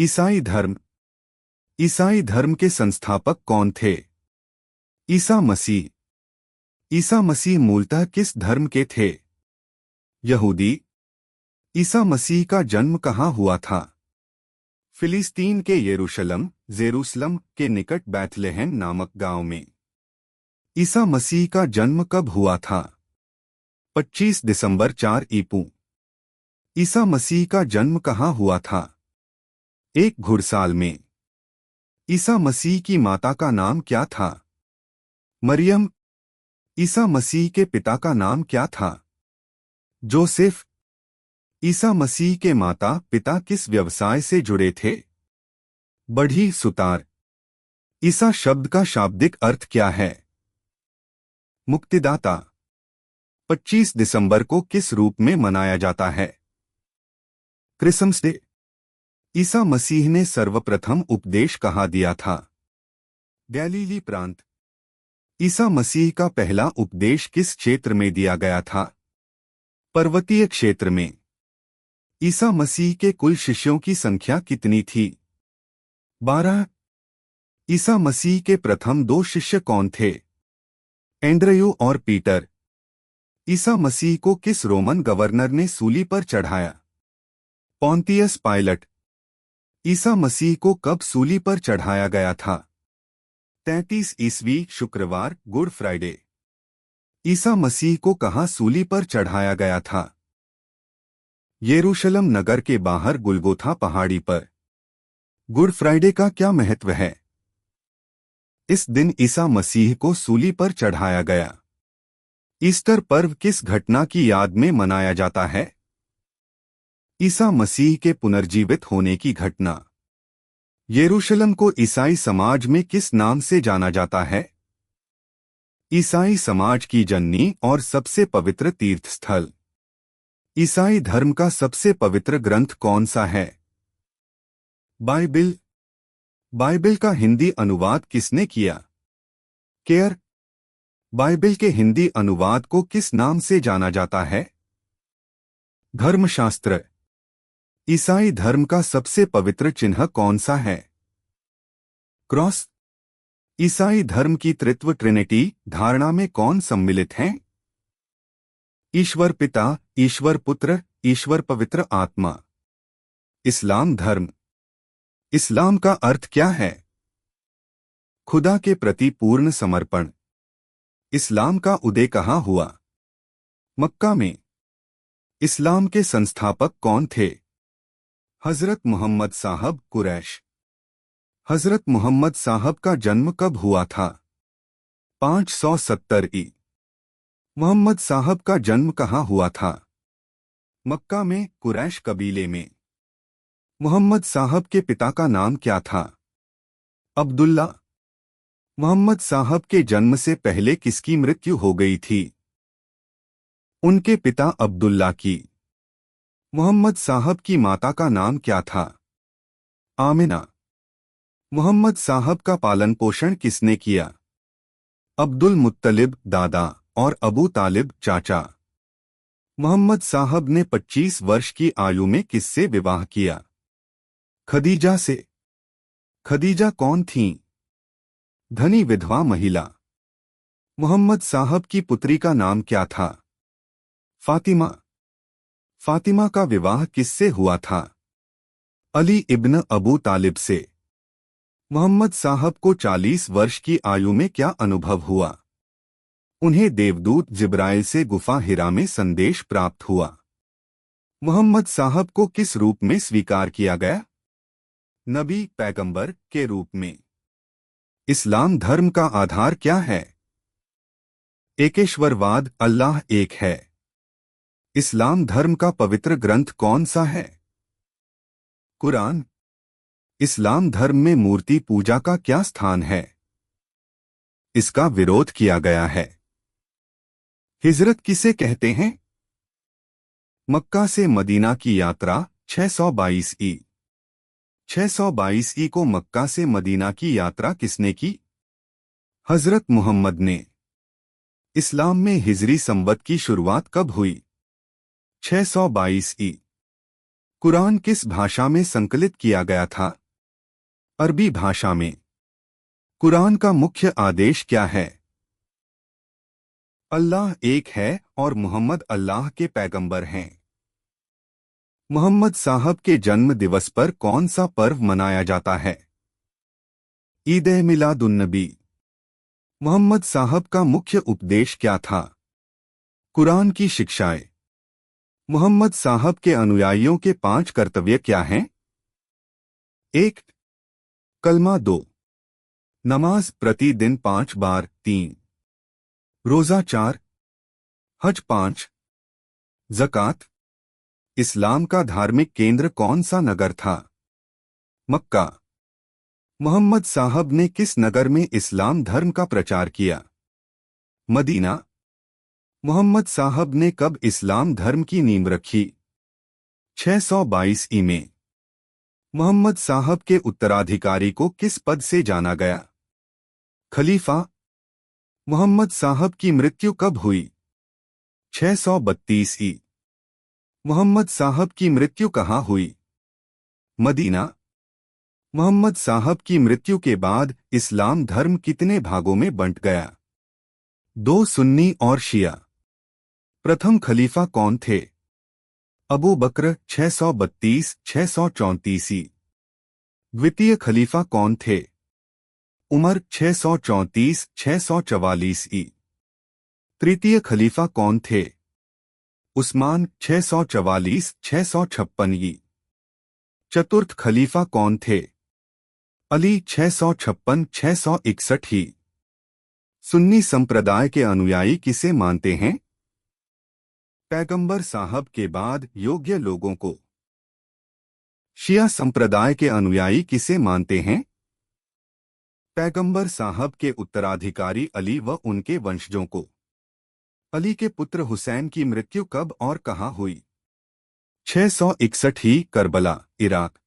ईसाई धर्म। ईसाई धर्म के संस्थापक कौन थे? ईसा मसीह। ईसा मसीह मूलतः किस धर्म के थे? यहूदी। ईसा मसीह का जन्म कहाँ हुआ था? फिलिस्तीन के जेरूसलम के निकट बैथलेहम नामक गांव में। ईसा मसीह का जन्म कब हुआ था? 25 दिसंबर 4 ईपू। ईसा मसीह का जन्म कहाँ हुआ था? एक घुड़साल में। ईसा मसीह की माता का नाम क्या था? मरियम। ईसा मसीह के पिता का नाम क्या था? जोसेफ। ईसा मसीह के माता पिता किस व्यवसाय से जुड़े थे? बढ़ी सुतार। ईसा शब्द का शाब्दिक अर्थ क्या है? मुक्तिदाता। 25 दिसंबर को किस रूप में मनाया जाता है? Christmas day. ईसा मसीह ने सर्वप्रथम उपदेश कहाँ दिया था? गैलीली प्रांत। ईसा मसीह का पहला उपदेश किस क्षेत्र में दिया गया था? पर्वतीय क्षेत्र में। ईसा मसीह के कुल शिष्यों की संख्या कितनी थी? 12। ईसा मसीह के प्रथम 2 शिष्य कौन थे? एंड्रयू और पीटर। ईसा मसीह को किस रोमन गवर्नर ने सूली पर चढ़ाया? पोंतियस पायलट। ईसा मसीह को कब सूली पर चढ़ाया गया था? 33 ईस्वी शुक्रवार, गुड फ्राइडे। ईसा मसीह को कहाँ सूली पर चढ़ाया गया था? यरूशलेम नगर के बाहर गुलगोथा पहाड़ी पर। गुड फ्राइडे का क्या महत्व है? इस दिन ईसा मसीह को सूली पर चढ़ाया गया। ईस्टर पर्व किस घटना की याद में मनाया जाता है? ईसा मसीह के पुनर्जीवित होने की घटना। यरूशलेम को ईसाई समाज में किस नाम से जाना जाता है? ईसाई समाज की जननी और सबसे पवित्र तीर्थस्थल। ईसाई धर्म का सबसे पवित्र ग्रंथ कौन सा है? बाइबिल। बाइबिल का हिंदी अनुवाद किसने किया? केयर। बाइबिल के हिंदी अनुवाद को किस नाम से जाना जाता है? धर्मशास्त्र। ईसाई धर्म का सबसे पवित्र चिन्ह कौन सा है? क्रॉस। ईसाई धर्म की त्रित्व ट्रिनिटी धारणा में कौन सम्मिलित हैं? ईश्वर पिता, ईश्वर पुत्र, ईश्वर पवित्र आत्मा। इस्लाम धर्म। इस्लाम का अर्थ क्या है? खुदा के प्रति पूर्ण समर्पण। इस्लाम का उदय कहाँ हुआ? मक्का में। इस्लाम के संस्थापक कौन थे? हजरत मोहम्मद साहब कुरैश। हजरत मोहम्मद साहब का जन्म कब हुआ था? 570 ई। मोहम्मद साहब का जन्म कहाँ हुआ था? मक्का में, कुरैश कबीले में। मोहम्मद साहब के पिता का नाम क्या था? अब्दुल्ला। मोहम्मद साहब के जन्म से पहले किसकी मृत्यु हो गई थी? उनके पिता अब्दुल्ला की। मोहम्मद साहब की माता का नाम क्या था? आमिना। मोहम्मद साहब का पालन पोषण किसने किया? अब्दुल मुत्तलिब दादा और अबू तालिब चाचा। मोहम्मद साहब ने 25 वर्ष की आयु में किससे विवाह किया? खदीजा से। खदीजा कौन थीं? धनी विधवा महिला। मोहम्मद साहब की पुत्री का नाम क्या था? फातिमा। फातिमा का विवाह किससे हुआ था? अली इब्न अबू तालिब से। मोहम्मद साहब को 40 वर्ष की आयु में क्या अनुभव हुआ? उन्हें देवदूत जिब्राइल से गुफा हिरा में संदेश प्राप्त हुआ। मोहम्मद साहब को किस रूप में स्वीकार किया गया? नबी पैगंबर के रूप में। इस्लाम धर्म का आधार क्या है? एकेश्वरवाद, अल्लाह एक है। इस्लाम धर्म का पवित्र ग्रंथ कौन सा है? कुरान। इस्लाम धर्म में मूर्ति पूजा का क्या स्थान है? इसका विरोध किया गया है। हिजरत किसे कहते हैं? मक्का से मदीना की यात्रा 622 ई। 622 ई को मक्का से मदीना की यात्रा किसने की? हजरत मोहम्मद ने। इस्लाम में हिजरी संवत की शुरुआत कब हुई? 622 ई। कुरान किस भाषा में संकलित किया गया था? अरबी भाषा में। कुरान का मुख्य आदेश क्या है? अल्लाह एक है और मोहम्मद अल्लाह के पैगंबर हैं। मोहम्मद साहब के जन्म दिवस पर कौन सा पर्व मनाया जाता है? ईद ए मिलादुन्नबी। मोहम्मद साहब का मुख्य उपदेश क्या था? कुरान की शिक्षाएं। मोहम्मद साहब के अनुयायियों के 5 कर्तव्य क्या हैं? 1. कलमा 2. नमाज प्रतिदिन 5 बार 3. रोजा 4. हज 5. ज़कात। इस्लाम का धार्मिक केंद्र कौन सा नगर था? मक्का। मोहम्मद साहब ने किस नगर में इस्लाम धर्म का प्रचार किया? मदीना। मोहम्मद साहब ने कब इस्लाम धर्म की नींव रखी? 622 ई में। मोहम्मद साहब के उत्तराधिकारी को किस पद से जाना गया? खलीफा। मोहम्मद साहब की मृत्यु कब हुई? 632 ई। मोहम्मद साहब की मृत्यु कहाँ हुई? मदीना। मोहम्मद साहब की मृत्यु के बाद इस्लाम धर्म कितने भागों में बंट गया? 2 सुन्नी और शिया। प्रथम खलीफा कौन थे? अबू बकर 632-634 ई। द्वितीय खलीफा कौन थे? उमर 634-644 ई। तृतीय खलीफा कौन थे? उस्मान 644-656 ई। चतुर्थ खलीफा कौन थे? अली 656-661 ही। सुन्नी संप्रदाय के अनुयायी किसे मानते हैं? पैगंबर साहब के बाद योग्य लोगों को। शिया संप्रदाय के अनुयायी किसे मानते हैं? पैगंबर साहब के उत्तराधिकारी अली व उनके वंशजों को। अली के पुत्र हुसैन की मृत्यु कब और कहाँ हुई? 661 ही, करबला, इराक।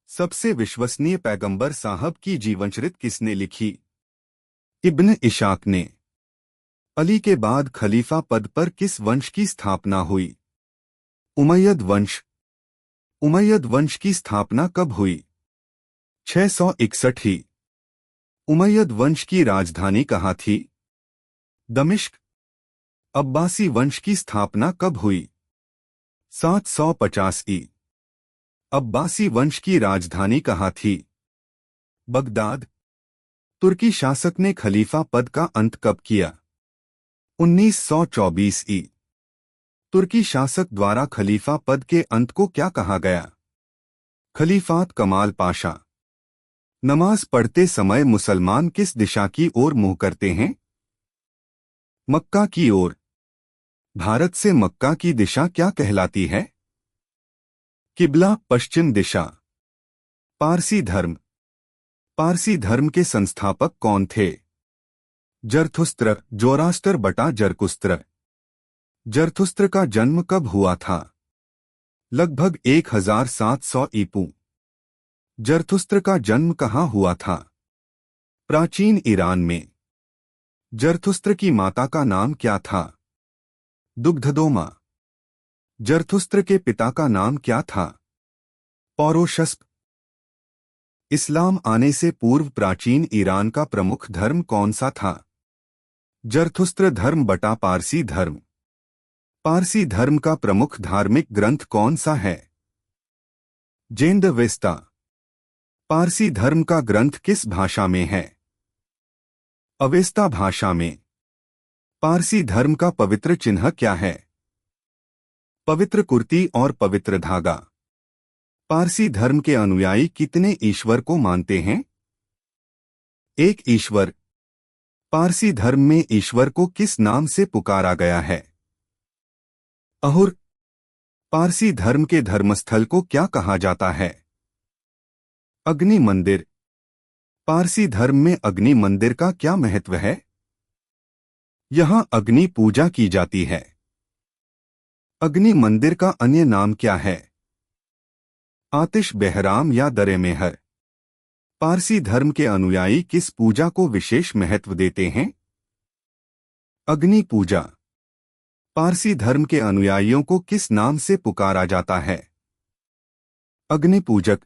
सबसे विश्वसनीय पैगंबर साहब की जीवनचरित किसने लिखी? इब्न इशाक ने। अली के बाद खलीफा पद पर किस वंश की स्थापना हुई? उमय्यद वंश। उमय्यद वंश की स्थापना कब हुई? 661 ही। उमय्यद वंश की राजधानी कहाँ थी? दमिश्क। अब्बासी वंश की स्थापना कब हुई? 750 ई। अब्बासी वंश की राजधानी कहाँ थी? बगदाद। तुर्की शासक ने खलीफा पद का अंत कब किया? 1924 ई। तुर्की शासक द्वारा खलीफा पद के अंत को क्या कहा गया? खलीफात कमाल पाशा। नमाज पढ़ते समय मुसलमान किस दिशा की ओर मुंह करते हैं? मक्का की ओर। भारत से मक्का की दिशा क्या कहलाती है? किबला, पश्चिम दिशा। पारसी धर्म। पारसी धर्म के संस्थापक कौन थे? जरथुस्त्र, जोरास्टर बटा जरकुस्त्र। जरथुस्त्र का जन्म कब हुआ था? लगभग 1700 ईपू। जरथुस्त्र का जन्म कहाँ हुआ था? प्राचीन ईरान में। जरथुस्त्र की माता का नाम क्या था? दुग्धदोमा। जरथुस्त्र के पिता का नाम क्या था? पौरोशस्प। इस्लाम आने से पूर्व प्राचीन ईरान का प्रमुख धर्म कौन सा था? जरथुस्त्र धर्म बटा पारसी धर्म। पारसी धर्म का प्रमुख धार्मिक ग्रंथ कौन सा है? जेंदवेस्ता। पारसी धर्म का ग्रंथ किस भाषा में है? अवेस्ता भाषा में। पारसी धर्म का पवित्र चिन्ह क्या है? पवित्र कुर्ती और पवित्र धागा। पारसी धर्म के अनुयायी कितने ईश्वर को मानते हैं? एक ईश्वर। पारसी धर्म में ईश्वर को किस नाम से पुकारा गया है? अहुर। पारसी धर्म के धर्मस्थल को क्या कहा जाता है? अग्नि मंदिर। पारसी धर्म में अग्नि मंदिर का क्या महत्व है? यहां अग्नि पूजा की जाती है। अग्नि मंदिर का अन्य नाम क्या है? आतिश बहराम या दरे मेहर। पारसी धर्म के अनुयायी किस पूजा को विशेष महत्व देते हैं? अग्नि पूजा। पारसी धर्म के अनुयायियों को किस नाम से पुकारा जाता है? अग्नि पूजक।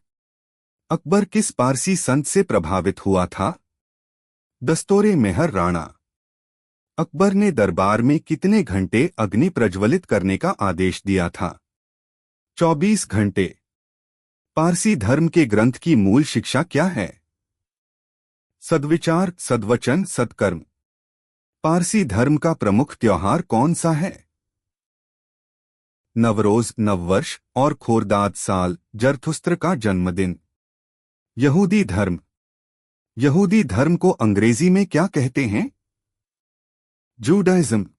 अकबर किस पारसी संत से प्रभावित हुआ था? दस्तोरे मेहर राणा। अकबर ने दरबार में कितने घंटे अग्नि प्रज्वलित करने का आदेश दिया था? 24 घंटे। पारसी धर्म के ग्रंथ की मूल शिक्षा क्या है? सद्विचार, सद्वचन, सत्कर्म। पारसी धर्म का प्रमुख त्योहार कौन सा है? नवरोज, नववर्ष और खोरदाद साल, जरथुस्त्र का जन्मदिन। यहूदी धर्म। यहूदी धर्म को अंग्रेजी में क्या कहते हैं? जूडाइज्म।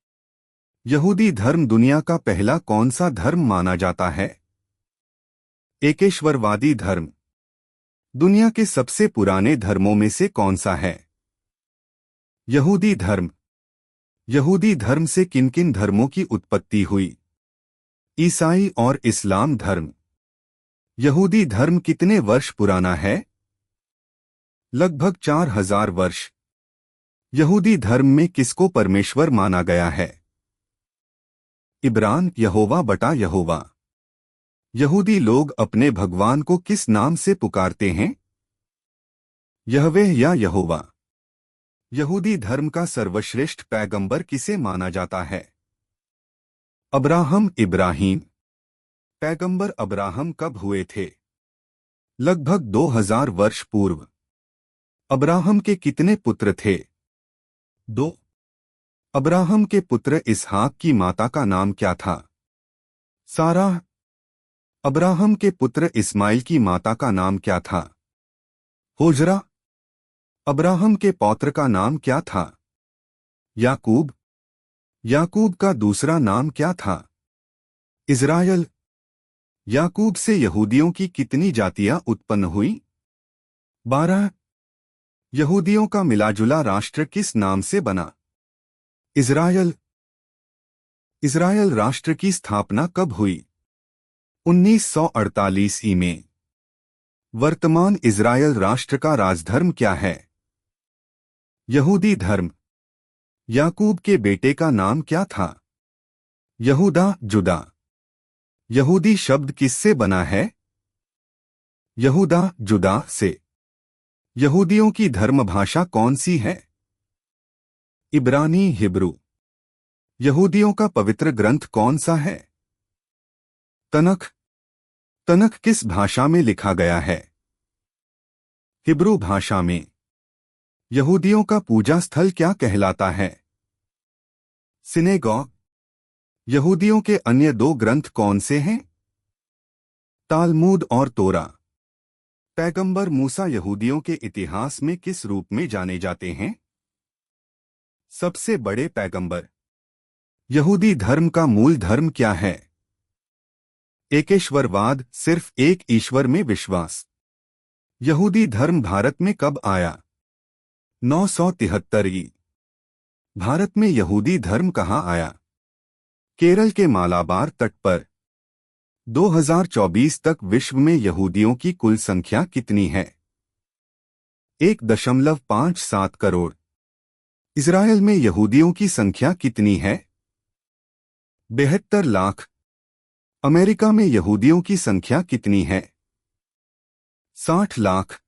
यहूदी धर्म दुनिया का पहला कौन सा धर्म माना जाता है? एकेश्वरवादी धर्म। दुनिया के सबसे पुराने धर्मों में से कौन सा है? यहूदी धर्म। यहूदी धर्म से किन किन धर्मों की उत्पत्ति हुई? ईसाई और इस्लाम धर्म। यहूदी धर्म कितने वर्ष पुराना है? लगभग 4000 वर्ष। यहूदी धर्म में किसको परमेश्वर माना गया है? इब्रान, यहोवा बटा यहोवा। यहूदी लोग अपने भगवान को किस नाम से पुकारते हैं? यहवेह या यहोवा। यहूदी धर्म का सर्वश्रेष्ठ पैगंबर किसे माना जाता है? अब्राहम, इब्राहीम। पैगंबर अब्राहम कब हुए थे? लगभग 2000 वर्ष पूर्व। अब्राहम के कितने पुत्र थे? 2। अब्राहम के पुत्र इसहाक की माता का नाम क्या था? साराह। अब्राहम के पुत्र इस्माइल की माता का नाम क्या था? होजरा। अब्राहम के पौत्र का नाम क्या था? याकूब। याकूब का दूसरा नाम क्या था? इज़राइल। याकूब से यहूदियों की कितनी जातियां उत्पन्न हुई? 12। यहूदियों का मिलाजुला राष्ट्र किस नाम से बना? इज़राइल। इज़राइल राष्ट्र की स्थापना कब हुई? 1948 ई में। वर्तमान इज़राइल राष्ट्र का राजधर्म क्या है? यहूदी धर्म। याकूब के बेटे का नाम क्या था? यहूदा, जुदा। यहूदी शब्द किससे बना है? यहूदा, जुदा से। यहूदियों की धर्म भाषा कौन सी है? इब्रानी, हिब्रू। यहूदियों का पवित्र ग्रंथ कौन सा है? तनख। तनख किस भाषा में लिखा गया है? हिब्रू भाषा में। यहूदियों का पूजा स्थल क्या कहलाता है? सिनेगॉग। यहूदियों के अन्य 2 ग्रंथ कौन से हैं? तालमूद और तोरा। पैगंबर मूसा यहूदियों के इतिहास में किस रूप में जाने जाते हैं? सबसे बड़े पैगंबर। यहूदी धर्म का मूल धर्म क्या है? एकेश्वरवाद, सिर्फ एक ईश्वर में विश्वास। यहूदी धर्म भारत में कब आया? 973 ई। भारत में यहूदी धर्म कहाँ आया? केरल के मालाबार तट पर। 2024 तक विश्व में यहूदियों की कुल संख्या कितनी है? 1.57 करोड़। इज़राइल में यहूदियों की संख्या कितनी है? 72 लाख। अमेरिका में यहूदियों की संख्या कितनी है? 60 लाख।